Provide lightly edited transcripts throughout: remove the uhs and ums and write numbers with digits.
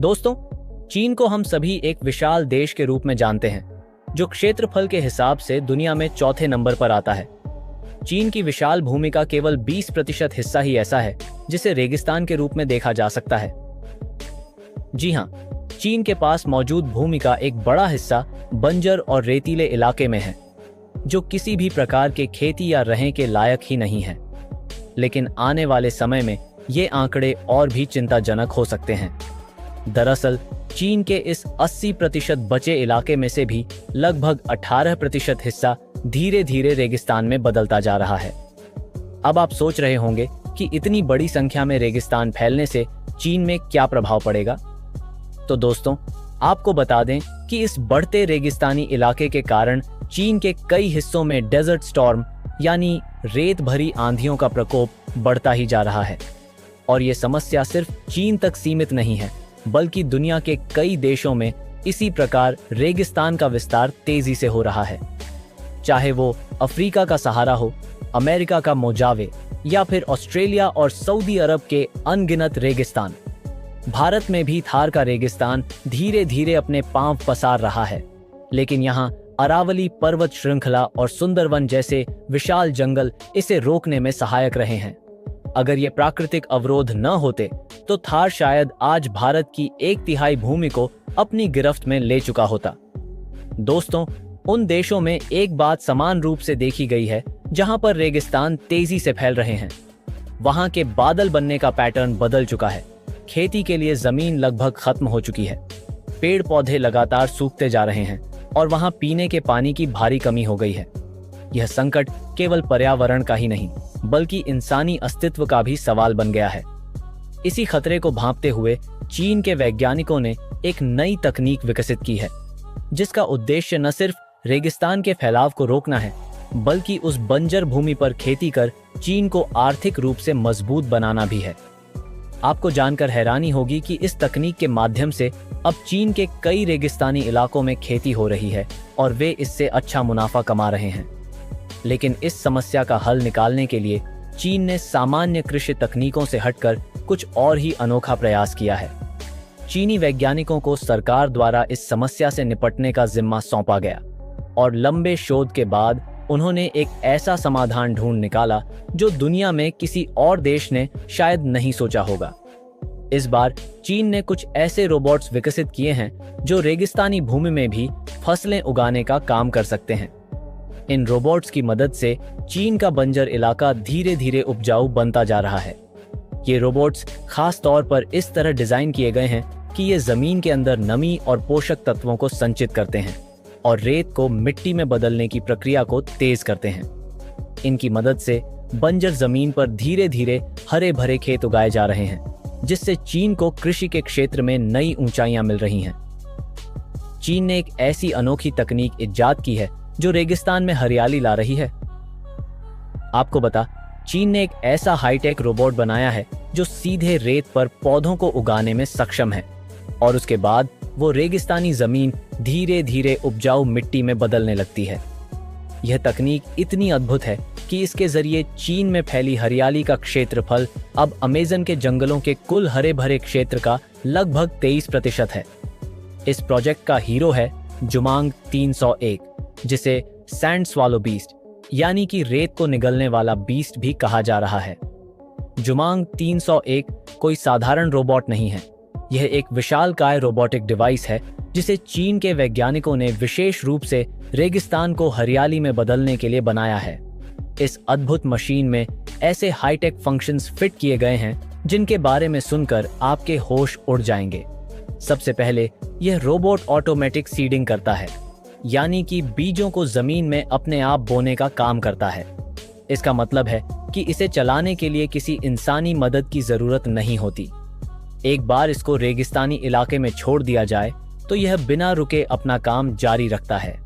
दोस्तों, चीन को हम सभी एक विशाल देश के रूप में जानते हैं, जो क्षेत्रफल के हिसाब से दुनिया में चौथे नंबर पर आता है। चीन की विशाल भूमि का केवल 20% हिस्सा ही ऐसा है जिसे रेगिस्तान के रूप में देखा जा सकता है। जी हाँ, चीन के पास मौजूद भूमि का एक बड़ा हिस्सा बंजर और रेतीले इलाके में है, जो किसी भी प्रकार के खेती या रहने के लायक ही नहीं है। लेकिन आने वाले समय में ये आंकड़े और भी चिंताजनक हो सकते हैं। दरअसल चीन के इस 80% बचे इलाके में से भी लगभग 18% हिस्सा धीरे धीरे रेगिस्तान में बदलता जा रहा है। अब आप सोच रहे होंगे कि इतनी बड़ी संख्या में रेगिस्तान फैलने से चीन में क्या प्रभाव पड़ेगा। तो दोस्तों, आपको बता दें कि इस बढ़ते रेगिस्तानी इलाके के कारण चीन के कई हिस्सों में डेजर्ट स्टॉर्म यानी रेत भरी आंधियों का प्रकोप बढ़ता ही जा रहा है। और ये समस्या सिर्फ चीन तक सीमित नहीं है, बल्कि दुनिया के कई देशों में इसी प्रकार रेगिस्तान का विस्तार तेजी से हो रहा है। चाहे वो अफ्रीका का सहारा हो, अमेरिका का मोजावे या फिर ऑस्ट्रेलिया और सऊदी अरब के अनगिनत रेगिस्तान। भारत में भी थार का रेगिस्तान धीरे धीरे अपने पांव पसार रहा है, लेकिन यहाँ अरावली पर्वत श्रृंखला और सुंदरवन जैसे विशाल जंगल इसे रोकने में सहायक रहे हैं। अगर ये प्राकृतिक अवरोध न होते तो थार शायद आज भारत की 1/3 भूमि को अपनी गिरफ्त में ले चुका होता। दोस्तों, उन देशों में एक बात समान रूप से देखी गई है जहां पर रेगिस्तान तेजी से फैल रहे हैं। वहां के बादल बनने का पैटर्न बदल चुका है, खेती के लिए जमीन लगभग खत्म हो चुकी है, पेड़ पौधे लगातार सूखते जा रहे हैं और वहां पीने के पानी की भारी कमी हो गई है। यह संकट केवल पर्यावरण का ही नहीं, बल्कि इंसानी अस्तित्व का भी सवाल बन गया है। इसी खतरे को भांपते हुए चीन के वैज्ञानिकों ने एक नई तकनीक विकसित की है, जिसका उद्देश्य न सिर्फ रेगिस्तान के फैलाव को रोकना है, बल्कि उस बंजर भूमि पर खेती कर चीन को आर्थिक रूप से मजबूत बनाना भी है। आपको जानकर हैरानी होगी कि इस तकनीक के माध्यम से अब चीन के कई रेगिस्तानी इलाकों में खेती हो रही है और वे इससे अच्छा मुनाफा कमा रहे हैं। लेकिन इस समस्या का हल निकालने के लिए चीन ने सामान्य कृषि तकनीकों से हटकर कुछ और ही अनोखा प्रयास किया है। चीनी वैज्ञानिकों को सरकार द्वारा इस समस्या से निपटने का जिम्मा सौंपा गया और लंबे शोध के बाद उन्होंने एक ऐसा समाधान ढूंढ निकाला जो दुनिया में किसी और देश ने शायद नहीं सोचा होगा। इस बार चीन ने कुछ ऐसे रोबोट्स विकसित किए हैं जो रेगिस्तानी भूमि में भी फसलें उगाने का काम कर सकते हैं। इन रोबोट्स की मदद से चीन का बंजर इलाका धीरे धीरे उपजाऊ बनता जा रहा है। ये रोबोट्स खास तौर पर इस तरह डिजाइन किए गए हैं कि ये जमीन के अंदर नमी और पोषक तत्वों को संचित करते हैं और रेत को मिट्टी में बदलने की प्रक्रिया को तेज करते हैं। इनकी मदद से बंजर जमीन पर धीरे धीरे हरे भरे खेत उगाए जा रहे हैं, जिससे चीन को कृषि के क्षेत्र में नई ऊंचाइयां मिल रही हैं। चीन ने एक ऐसी अनोखी तकनीक इजाद की है जो रेगिस्तान में हरियाली ला रही है। आपको बता, चीन ने एक ऐसा हाईटेक रोबोट बनाया है जो सीधे रेत पर पौधों को उगाने में सक्षम है और उसके बाद वो रेगिस्तानी जमीन धीरे धीरे उपजाऊ मिट्टी में बदलने लगती है। यह तकनीक इतनी अद्भुत है कि इसके जरिए चीन में फैली हरियाली का क्षेत्रफल अब अमेज़न के जंगलों के कुल हरे भरे क्षेत्र का लगभग 23% है। इस प्रोजेक्ट का हीरो है जुमांग 301, जिसे सैंड स्वालो बीस्ट यानी कि रेत को निगलने वाला बीस्ट भी कहा जा रहा है। जुमांग 301 कोई साधारण रोबोट नहीं है। यह एक विशालकाय रोबोटिक डिवाइस है जिसे चीन के वैज्ञानिकों ने विशेष रूप से रेगिस्तान को हरियाली में बदलने के लिए बनाया है। इस अद्भुत मशीन में ऐसे हाईटेक फंक्शंस फिट किए गए हैं जिनके बारे में सुनकर आपके होश उड़ जाएंगे। सबसे पहले यह रोबोट ऑटोमेटिक सीडिंग करता है, यानी कि बीजों को जमीन में अपने आप बोने का काम करता है। इसका मतलब है कि इसे चलाने के लिए किसी इंसानी मदद की जरूरत नहीं होती। एक बार इसको रेगिस्तानी इलाके में छोड़ दिया जाए तो यह बिना रुके अपना काम जारी रखता है।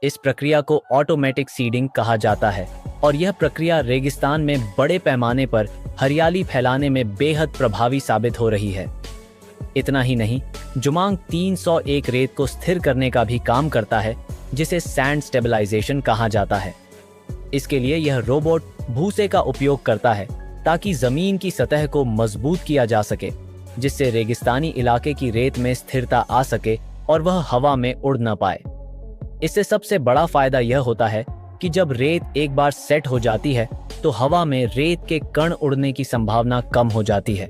इस प्रक्रिया को ऑटोमेटिक सीडिंग कहा जाता है और यह प्रक्रिया रेगिस्तान में बड़े पैमाने पर हरियाली फैलाने में बेहद प्रभावी साबित हो रही है। इतना ही नहीं, जुमांग 301 रेत को स्थिर करने का भी काम करता है, जिसे सैंड स्टेबलाइजेशन कहा जाता है। इसके लिए यह रोबोट भूसे का उपयोग करता है ताकि जमीन की सतह को मजबूत किया जा सके जिससे रेगिस्तानी इलाके की रेत में स्थिरता आ सके और वह हवा में उड़ न पाए। इससे सबसे बड़ा फायदा यह होता है कि जब रेत एक बार सेट हो जाती है तो हवा में रेत के कण उड़ने की संभावना कम हो जाती है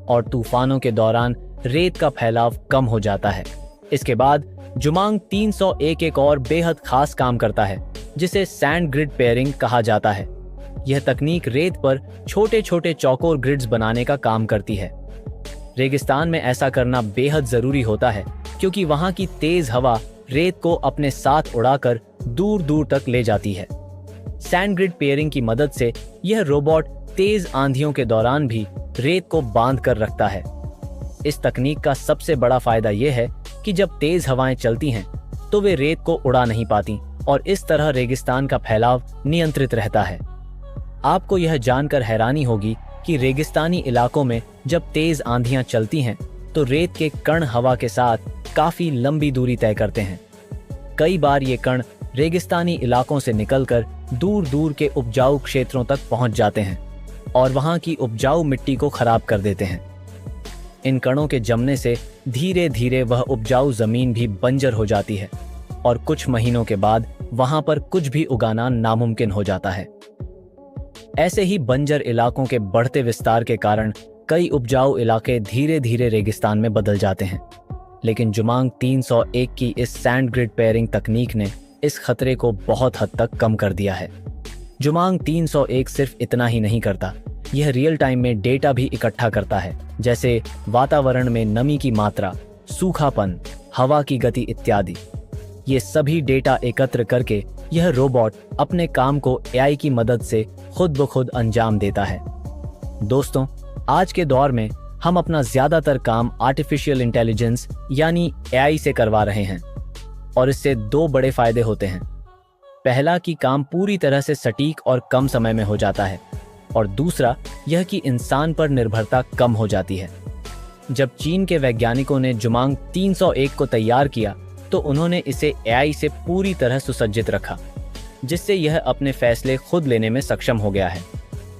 और तूफानों के दौरान रेत का फैलाव कम हो जाता है। इसके बाद जुमांग 301 एक और बेहद खास काम करता है जिसे सैंड ग्रिड पेयरिंग कहा जाता है। यह तकनीक रेत पर छोटे छोटे चौकोर ग्रिड्स बनाने का काम करती है। रेगिस्तान में ऐसा करना बेहद जरूरी होता है क्योंकि वहां की तेज हवा रेत को अपने साथ उड़ाकर दूर दूर तक ले जाती है। सैंड ग्रिड पेयरिंग की मदद से यह रोबोट तेज आंधियों के दौरान भी रेत को बांध कर रखता है। इस तकनीक का सबसे बड़ा फायदा यह है कि जब तेज हवाएं चलती हैं तो वे रेत को उड़ा नहीं पाती और इस तरह रेगिस्तान का फैलाव नियंत्रित रहता है। आपको यह जानकर हैरानी होगी कि रेगिस्तानी इलाकों में जब तेज आंधियां चलती हैं तो रेत के कण हवा के साथ काफी लंबी दूरी तय करते हैं। कई बार ये कण रेगिस्तानी इलाकों से निकलकर दूर दूर के उपजाऊ क्षेत्रों तक पहुंच जाते हैं और वहां की उपजाऊ मिट्टी को खराब कर देते हैं। इन कणों के जमने से धीरे धीरे वह उपजाऊ जमीन भी बंजर हो जाती है और कुछ महीनों के बाद वहां पर कुछ भी उगाना नामुमकिन हो जाता है। ऐसे ही बंजर इलाकों के बढ़ते विस्तार के कारण कई उपजाऊ इलाके धीरे धीरे रेगिस्तान में बदल जाते हैं। लेकिन जुमांग 301 की इस सैंड ग्रिड पेयरिंग तकनीक ने इस खतरे को बहुत हद तक कम कर दिया है। जुमांग 301 सिर्फ इतना ही नहीं करता, यह रियल टाइम में डेटा भी इकट्ठा करता है, जैसे वातावरण में नमी की मात्रा, सूखापन, हवा की गति इत्यादि। ये सभी डेटा एकत्र करके यह रोबोट अपने काम को एआई की मदद से खुद ब खुद अंजाम देता है। दोस्तों, आज के दौर में हम अपना ज्यादातर काम आर्टिफिशियल इंटेलिजेंस यानी एआई से करवा रहे हैं और इससे दो बड़े फायदे होते हैं। पहला कि काम पूरी तरह से सटीक और कम समय में हो जाता है और दूसरा यह कि इंसान पर निर्भरता कम हो जाती है। जब चीन के वैज्ञानिकों ने जुमांग 301 को तैयार किया तो उन्होंने इसे एआई से पूरी तरह सुसज्जित रखा, जिससे यह अपने फैसले खुद लेने में सक्षम हो गया है।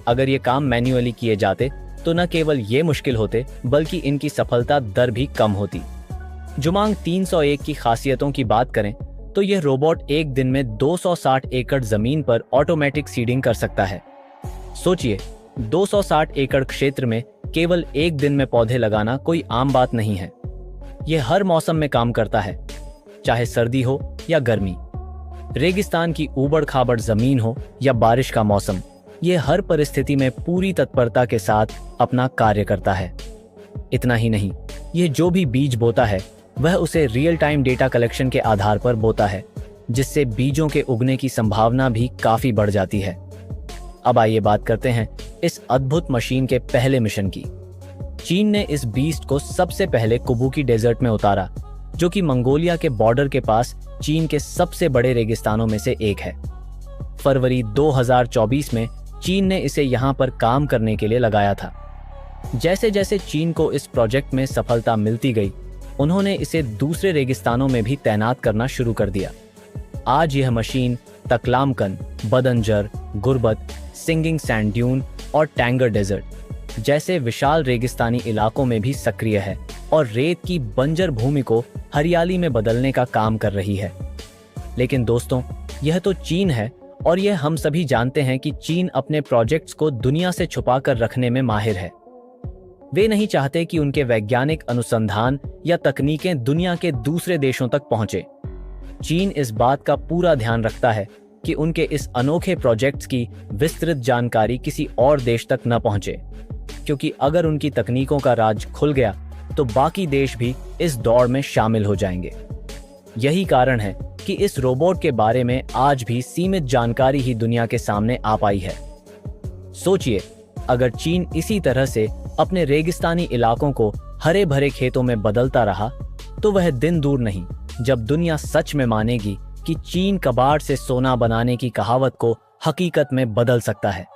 अगर ये काम मैन्युअली किए जाते तो न केवल ये मुश्किल होते बल्कि इनकी सफलता दर भी कम होती। जुमांग 301 की खासियतों की बात करें तो यह रोबोट एक दिन में 260 एकड़ जमीन पर ऑटोमेटिक सीडिंग कर सकता है। सोचिए, 260 एकड़ क्षेत्र में केवल एक दिन में पौधे लगाना कोई आम बात नहीं है। यह हर मौसम में काम करता है, चाहे सर्दी हो या गर्मी, रेगिस्तान की ऊबड़ खाबड़ जमीन हो या बारिश का मौसम। यह हर परिस्थिति में पूरी तत्परता के साथ अपना कार्य करता है। इतना ही नहीं, यह जो भी बीज बोता है वह उसे रियल टाइम डेटा कलेक्शन के आधार पर बोता है, जिससे बीजों के उगने की संभावना भी काफी बढ़ जाती है। अब आइए बात करते हैं इस अद्भुत मशीन के पहले मिशन की। चीन ने इस बीस्ट को सबसे पहले कुबुकी डेजर्ट में उतारा, जो कि मंगोलिया के बॉर्डर के पास चीन के सबसे बड़े रेगिस्तानों में से एक है। फरवरी 2024 में चीन ने इसे यहां पर काम करने के लिए लगाया था। जैसे जैसे चीन को इस प्रोजेक्ट में सफलता मिलती गई, उन्होंने इसे दूसरे रेगिस्तानों में भी तैनात करना शुरू कर दिया। आज यह मशीन तकलामकन, बदनजर, गुरबत, सिंगिंग सैंड ड्यून और टैंगर डेजर्ट जैसे विशाल रेगिस्तानी इलाकों में भी सक्रिय है और रेत की बंजर भूमि को हरियाली में बदलने का काम कर रही है। लेकिन दोस्तों, यह तो चीन है और यह हम सभी जानते हैं कि चीन अपने प्रोजेक्ट्स को दुनिया से छुपा कर रखने में माहिर है। वे नहीं चाहते कि उनके वैज्ञानिक अनुसंधान या तकनीकें दुनिया के दूसरे देशों तक पहुंचे। चीन इस बात का पूरा ध्यान रखता है कि उनके इस अनोखे प्रोजेक्ट्स की विस्तृत जानकारी किसी और देश तक न पहुंचे, क्योंकि अगर उनकी तकनीकों का राज खुल गया तो बाकी देश भी इस दौड़ में शामिल हो जाएंगे। यही कारण है कि इस रोबोट के बारे में आज भी सीमित जानकारी ही दुनिया के सामने आ पाई है। सोचिए, अगर चीन इसी तरह से अपने रेगिस्तानी इलाकों को हरे भरे खेतों में बदलता रहा तो वह दिन दूर नहीं जब दुनिया सच में मानेगी कि चीन कबाड़ से सोना बनाने की कहावत को हकीकत में बदल सकता है।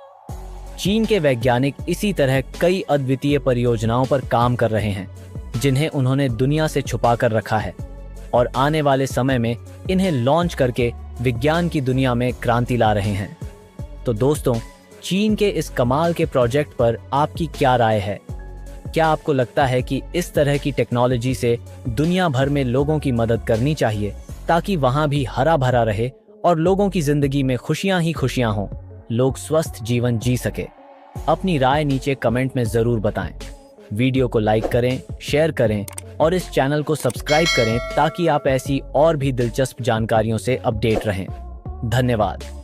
चीन के वैज्ञानिक इसी तरह कई अद्वितीय परियोजनाओं पर काम कर रहे हैं, जिन्हें उन्होंने दुनिया से छुपा कर रखा है और आने वाले समय में इन्हें लॉन्च करके विज्ञान की दुनिया में क्रांति ला रहे हैं। तो दोस्तों, चीन के इस कमाल के प्रोजेक्ट पर आपकी क्या राय है? क्या आपको लगता है कि इस तरह की टेक्नोलॉजी से दुनिया भर में लोगों की मदद करनी चाहिए ताकि वहां भी हरा भरा रहे और लोगों की जिंदगी में खुशियां ही खुशियां हों, लोग स्वस्थ जीवन जी सके? अपनी राय नीचे कमेंट में जरूर बताएं। वीडियो को लाइक करें, शेयर करें और इस चैनल को सब्सक्राइब करें ताकि आप ऐसी और भी दिलचस्प जानकारियों से अपडेट रहें। धन्यवाद।